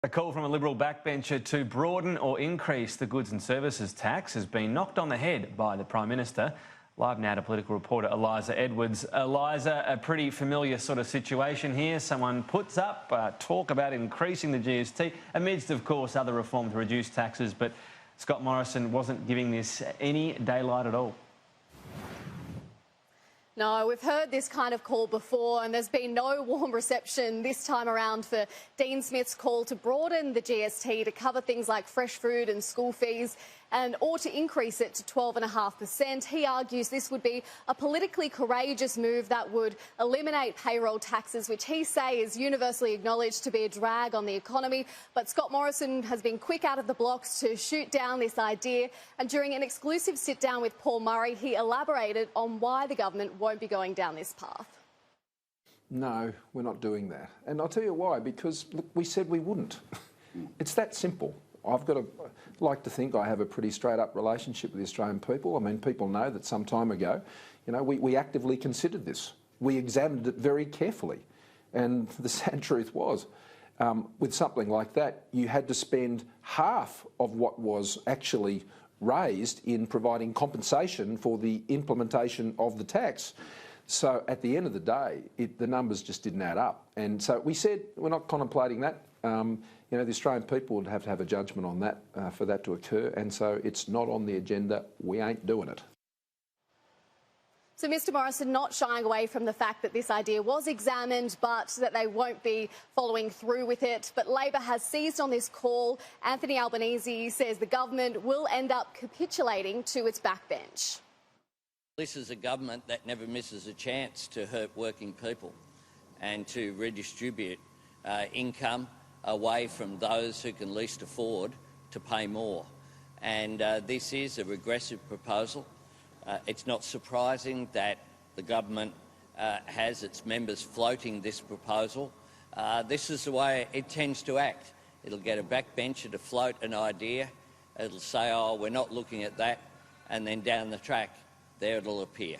A call from a Liberal backbencher to broaden or increase the goods and services tax has been knocked on the head by the Prime Minister. Live now to political reporter Eliza Edwards. Eliza, a pretty familiar sort of situation here. Someone puts up talk about increasing the GST amidst, of course, other reform to reduce taxes, but Scott Morrison wasn't giving this any daylight at all. No, we've heard this kind of call before, and there's been no warm reception this time around for Dean Smith's call to broaden the GST to cover things like fresh food and school fees, or to increase it to 12.5%. He argues this would be a politically courageous move that would eliminate payroll taxes, which he says is universally acknowledged to be a drag on the economy. But Scott Morrison has been quick out of the blocks to shoot down this idea, and during an exclusive sit-down with Paul Murray, he elaborated on why the government won't be going down this path. No, we're not doing that. And I'll tell you why, because look, we said we wouldn't. It's that simple. I've got to like to think I have a pretty straight-up relationship with the Australian people. I mean, people know that some time ago, we actively considered this. We examined it very carefully. And the sad truth was, with something like that, you had to spend half of what was actually raised in providing compensation for the implementation of the tax. So at the end of the day, the numbers just didn't add up. And so we said we're not contemplating that. The Australian people would have to have a judgment on that for that to occur, and so it's not on the agenda. We ain't doing it. So Mr Morrison not shying away from the fact that this idea was examined, but that they won't be following through with it. But Labor has seized on this call. Anthony Albanese says the government will end up capitulating to its backbench. This is a government that never misses a chance to hurt working people and to redistribute income away from those who can least afford to pay more. And this is a regressive proposal. It's not surprising that the government has its members floating this proposal. This is the way it tends to act. It'll get a backbencher to float an idea. It'll say, oh, we're not looking at that. And then down the track, there it'll appear.